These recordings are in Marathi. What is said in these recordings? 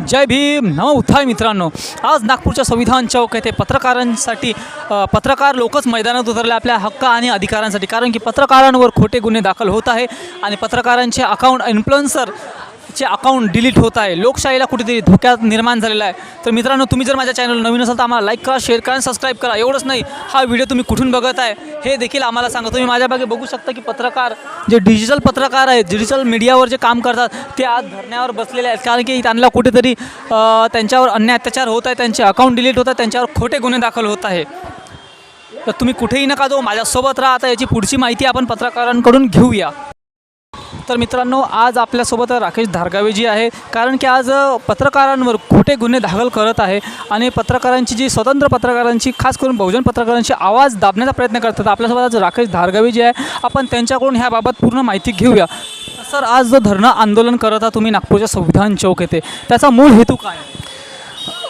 जय भीम नमः उत्थाय मित्रांनो, आज नागपूरच्या संविधान चौक येथे पत्रकारांसाठी पत्रकार लोकच मैदानात उतरले आपल्या हक्क आणि अधिकारांसाठी. कारण की पत्रकारांवर खोटे गुन्हे दाखल होत आहे आणि पत्रकारांचे अकाउंट इन्फ्लुएन्सरचे अकाउंट डिलीट होत आहे. लोकशाहीला कुठेतरी धोक्यात निर्माण झालेला आहे. तर मित्रांनो, तुम्ही जर माझ्या चॅनल नवीन असाल तर आम्हाला लाईक करा, शेअर करा आणि सबस्क्राईब करा. एवढंच नाही, हा व्हिडिओ तुम्ही कुठून बघत आहे हे देखील आम्हाला सांगा. तुम्ही माझ्या मागे बघू शकता की पत्रकार जे डिजिटल पत्रकार आहेत, डिजिटल मीडियावर जे काम करतात ते आज धरण्यावर बसलेले आहेत. कारण की त्यांना कुठेतरी त्यांच्यावर अन्याय अत्याचार होत आहे, त्यांचे अकाउंट डिलीट होत आहे, त्यांच्यावर खोटे गुन्हे दाखल होत आहे. तर तुम्ही कुठेही नका जाऊ, माझ्यासोबत राहा. आता याची पुढची माहिती आपण पत्रकारांकडून घेऊया. तर मित्रांनो, आज आपल्यासोबत राकेश धारगावेजी आहे. कारण की आज पत्रकारांवर खोटे गुन्हे दाखल करत आहे आणि पत्रकारांची जी स्वतंत्र पत्रकारांची, खास करून बहुजन पत्रकारांची आवाज दाबण्याचा प्रयत्न करतात. आपल्यासोबत आज राकेश धारगावेजी आहे. आपण त्यांच्याकडून ह्याबाबत पूर्ण माहिती घेऊया. सर, आज जो धरणं आंदोलन करत आहात तुम्ही नागपूरच्या संविधान चौक येथे, त्याचा मूळ हेतू काय आहे?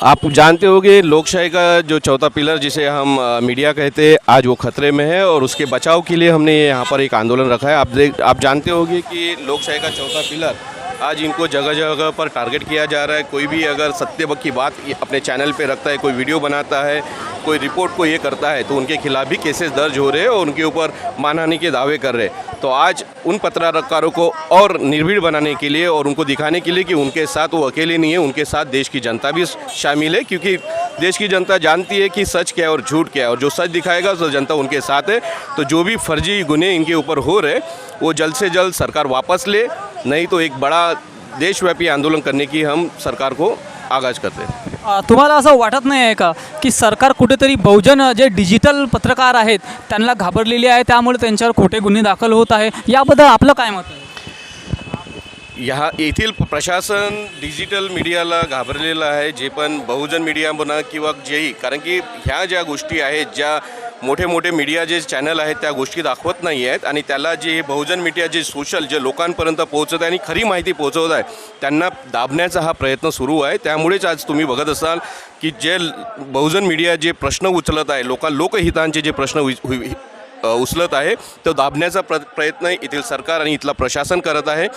आप जानते होंगे लोकशाही का जो चौथा पिलर जिसे हम मीडिया कहते हैं, आज वो खतरे में है और उसके बचाव के लिए हमने यहाँ पर एक आंदोलन रखा है. आप जानते होंगे कि लोकशाही का चौथा पिलर आज इनको जगह जगह पर टारगेट किया जा रहा है. कोई भी अगर सत्य की बात अपने चैनल पे रखता है, कोई वीडियो बनाता है, कोई रिपोर्ट को ये करता है, तो उनके खिलाफ भी केसेस दर्ज हो रहे हैं और उनके ऊपर मानहानि के दावे कर रहे हैं. तो आज उन पत्रकारों को और निर्भीड बनाने के लिए और उनको दिखाने के लिए कि उनके साथ वो अकेले नहीं है, उनके साथ देश की जनता भी शामिल है. क्योंकि देश की जनता जानती है कि सच क्या है और झूठ क्या है, और जो सच दिखाएगा तो जनता उनके साथ है. तो जो भी फर्जी गुन्हे इनके ऊपर हो रहे वो जल्द से जल्द सरकार वापस ले, नहीं तो एक बड़ा देशव्यापी आंदोलन करने की हम सरकार को आगाज करते हैं. तुम्हाला असं वाटत नाही आहे का की सरकार कुठेतरी बहुजन जे डिजिटल पत्रकार आहेत त्यांना घाबरलेली आहे, त्यामुळे त्यांच्यावर खोटे गुन्हे दाखल होत आहे? याबद्दल आपलं काय मत आहे? येथील प्रशासन डिजिटल मीडियाला घाबरलेलं आहे, जे पण बहुजन मीडिया म्हणा किंवा जेही. कारण की ह्या ज्या गोष्टी आहेत, ज्या मोठे मोठे मीडिया जे चॅनल आहेत त्या गोष्टी दाखवत नाही आहेत, आणि त्याला जे बहुजन मीडिया जे सोशल जे लोकांपर्यंत पोहोचत आहे आणि खरी माहिती पोहोचवत आहे, त्यांना दाबण्याचा हा प्रयत्न सुरू आहे. त्यामुळेच आज तुम्ही बघत असाल की जे बहुजन मीडिया जे प्रश्न उचलत आहे, लोकहितांचे जे प्रश्न उचलत आहे, तो दाबण्याचा प्रयत्न येथील सरकार आणि इथला प्रशासन करत आहे.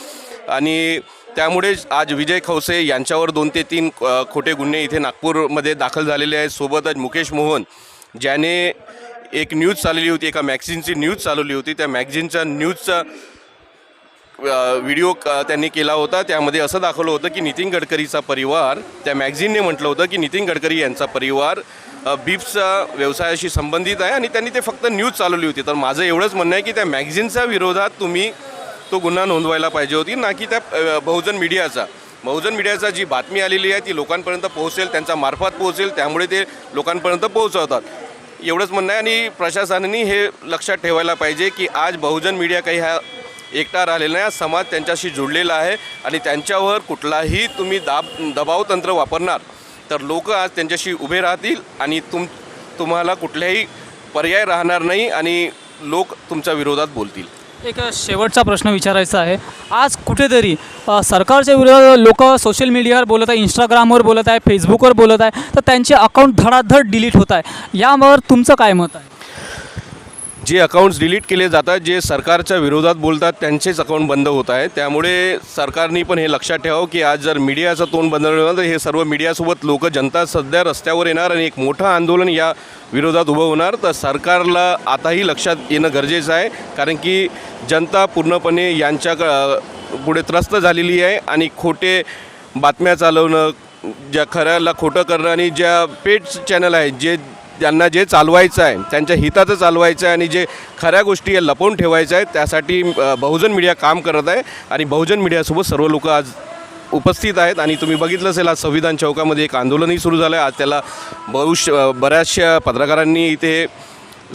आणि त्यामुळेच आज विजय खवसे यांच्यावर 2 ते 3 खोटे गुन्हे इथे नागपूरमध्ये दाखल झालेले आहेत. सोबतच मुकेश मोहन, ज्याने एक न्यूज चालवली होती, एका मॅगझिनची न्यूज चालवली होती, त्या मॅगझिनचा न्यूजचा व्हिडिओ त्यांनी केला होता. त्यामध्ये असं दाखवलं होतं की नितीन गडकरीचा परिवार, त्या मॅगझिनने म्हटलं होतं की नितीन गडकरी यांचा परिवार बीफचा व्यवसायाशी संबंधित आहे, आणि त्यांनी ते फक्त न्यूज चालवली होती. तर माझं एवढंच म्हणणं आहे की त्या मॅगझिनच्या विरोधात तुम्ही तो गुन्हा नोंदवायला पाहिजे होती, ना की त्या बहुजन मीडियाचा जी बातमी आलेली आहे ती लोकांपर्यंत पोहोचेल, त्यांचा मार्फत पोहोचेल, त्यामुळे ते लोकांपर्यंत पोहोचवतात. एवढंच म्हणणं आहे. आणि प्रशासनाने हे लक्षात ठेवायला पाहिजे की आज बहुजन मीडिया काही हा एकटा राहिलेला नाही, समाज त्यांच्याशी जुळलेला आहे, आणि त्यांच्यावर कुठलाही तुम्ही दबाव तंत्र वापरणार तर लोक आज त्यांच्याशी उभे राहतील, आणि तुम्हाला कुठल्याही पर्याय राहणार नाही, आणि लोक तुमच्या विरोधात बोलतील. एक शेवटचा प्रश्न विचारायचा आहे. आज कुठेतरी सरकारच्या विरोधात लोक सोशल मीडियावर बोलत आहे, इंस्टाग्रामवर बोलत आहे, फेसबुकवर बोलत आहे, तर त्यांचे अकाउंट धडाधड डिलीट होत आहे. यावर तुमचं काय मत आहे? जे अकाउंट्स डिलीट केले जातात, जे सरकारच्या विरोधात बोलतात, त्यांचेच अकाउंट बंद होत आहे. त्यामुळे सरकारने पण हे लक्षात ठेवावं की आज जर मीडियाचं तोंड बंद झालं तर हे सर्व मीडियासोबत जनता सध्या रस्त्यावर येणार आणि एक मोठं आंदोलन या विरोधात उभं होणार. तर सरकारला आताही लक्षात येणं गरजेचं आहे, कारण की जनता पूर्णपणे यांच्या पुढे त्रस्त झालेली आहे, आणि खोटे बातम्या चालवणं, ज्या खऱ्याला खोटं करणं, आणि ज्या पेड चॅनल आहेत ज्यांना जे चालवायचं आहे, त्यांच्या हिताचं चालवायचं आहे, आणि जे खऱ्या गोष्टी लपवून ठेवायच्या आहेत, त्यासाठी बहुजन मीडिया काम करत आहे. आणि बहुजन मीडियासोबत सर्व लोक आज उपस्थित आहेत. आणि तुम्ही बघितलं असेल, आज संविधान चौकामध्ये एक आंदोलनही सुरू झालं आहे. आज त्याला बऱ्याचशा पत्रकारांनी इथे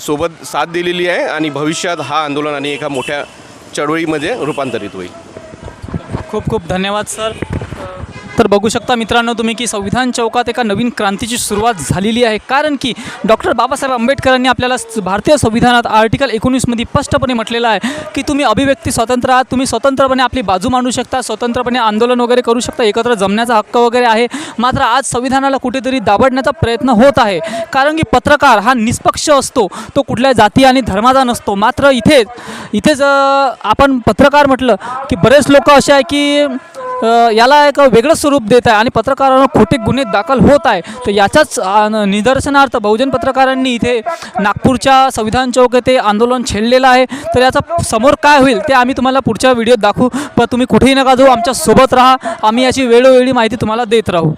सोबत साथ दिलेली आहे, आणि भविष्यात हा आंदोलन आणि एका मोठ्या चळवळीमध्ये रूपांतरित होईल. खूप खूप धन्यवाद सर. तर बघू शकता मित्रांनो तुम्ही की संविधान चौकात एका नवीन क्रांतीची सुरुवात झालेली आहे. कारण की डॉक्टर बाबासाहेब आंबेडकरांनी आपल्याला भारतीय संविधानात आर्टिकल 19मध्ये स्पष्टपणे म्हटलेलं आहे की तुम्ही अभिव्यक्ती स्वतंत्र आहात, तुम्ही स्वतंत्रपणे आपली बाजू मांडू शकता, स्वतंत्रपणे आंदोलन वगैरे करू शकता, एकत्र जमण्याचा हक्क वगैरे आहे. मात्र आज संविधानाला कुठेतरी दाबडण्याचा प्रयत्न होत आहे. कारण की पत्रकार हा निष्पक्ष असतो, तो कुठल्या जाती आणि धर्माचा नसतो. मात्र इथेच आपण पत्रकार म्हटलं की बरेच लोक असे आहे की याला एक वेगळं स्वरूप देत आहे आणि पत्रकारांवर खोटे गुन्हे दाखल होत आहे. तर याच्याच निदर्शनार्थ बहुजन पत्रकारांनी इथे नागपूरच्या संविधान चौक येथे आंदोलन छेडलेलं आहे. तर याचा समोर काय होईल ते आम्ही तुम्हाला पुढच्या व्हिडिओत दाखवू. पण तुम्ही कुठेही नका जाऊ, आमच्या सोबत राहा, आम्ही याची वेळोवेळी माहिती तुम्हाला देत राहू.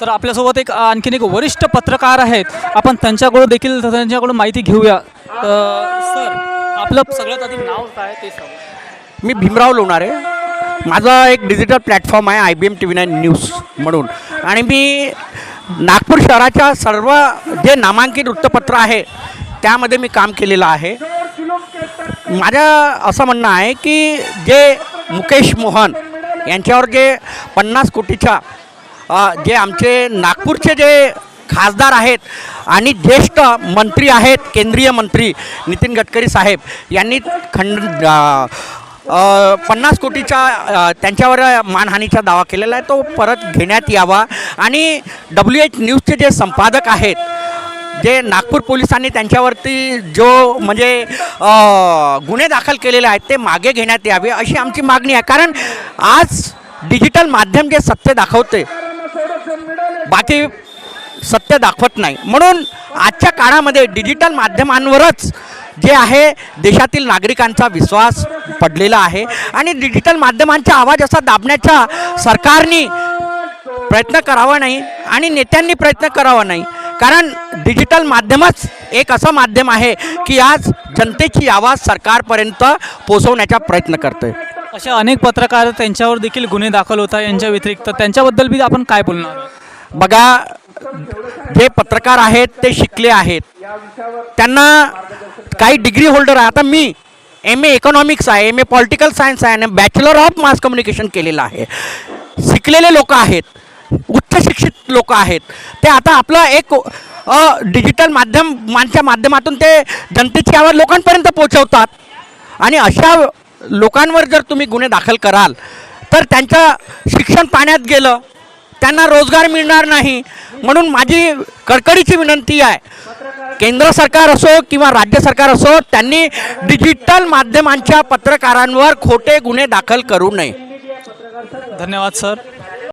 तर आपल्यासोबत आणखीन एक वरिष्ठ पत्रकार आहेत, आपण त्यांच्याकडून माहिती घेऊया. सर, आपलं सगळ्यात आधी नाव काय ते सांगा. मी भीमराव लोणारे. माझा एक डिजिटल प्लॅटफॉर्म आहे IBM TV9 न्यूज म्हणून, आणि मी नागपूर शहराच्या सर्व जे नामांकित वृत्तपत्र आहे त्यामध्ये मी काम केलेलं आहे. माझं असं म्हणणं आहे की जे मुकेश मोहन यांच्यावर जे 50 कोटीच्या जे आमचे नागपूरचे जे खासदार आहेत आणि ज्येष्ठ मंत्री आहेत, केंद्रीय मंत्री नितीन गडकरी साहेब यांनी 50 कोटीच्या त्यांच्यावर मानहानीचा दावा केलेला आहे, तो परत घेण्यात यावा. आणि WH न्यूजचे जे संपादक आहेत, जे नागपूर पोलिसांनी त्यांच्यावरती जो म्हणजे गुन्हे दाखल केलेले आहेत ते मागे घेण्यात यावे अशी आमची मागणी आहे. कारण आज डिजिटल माध्यम जे सत्य दाखवते, बाकी सत्य दाखवत नाही. म्हणून आजच्या काळामध्ये डिजिटल माध्यमांवरच जे आहे देशातील नागरिकांचा विश्वास पडलेला आहे, आणि डिजिटल माध्यमांचा आवाज असा दाबण्याचा सरकारने प्रयत्न करावा नाही आणि नेत्यांनी प्रयत्न करावा नाही. कारण डिजिटल माध्यमच एक असं माध्यम आहे की आज जनतेची आवाज सरकारपर्यंत पोहोचवण्याचा प्रयत्न करतोय. असे अनेक पत्रकार, त्यांच्यावर देखील गुन्हे दाखल होत आहे. यांच्या व्यतिरिक्त त्यांच्याबद्दल बी आपण काय बोलणार? बघा, जे पत्रकार आहेत ते शिकले आहेत, त्यांना काही डिग्री होल्डर आहे. आता मी MA इकॉनॉमिक्स आहे, MA पॉलिटिकल सायन्स आहे आणि बॅचलर ऑफ मास कम्युनिकेशन केलेलं आहे. शिकलेले लोक आहेत, उच्च शिक्षित लोक आहेत. ते आता आपलं एक डिजिटल माध्यमांच्या माध्यमातून ते जनतेची आवाज लोकांपर्यंत पोहोचवतात. आणि अशा लोकांवर जर तुम्ही गुन्हे दाखल कराल तर त्यांचं शिक्षण पाण्यात गेलं, त्यांना रोजगार मिळणार नाही. म्हणून माझी कडकडीची विनंती आहे, केंद्र सरकार असो किंवा राज्य सरकार असो, त्यांनी डिजिटल माध्यमांच्या पत्रकारांवर खोटे गुन्हे दाखल करू नये. धन्यवाद सर.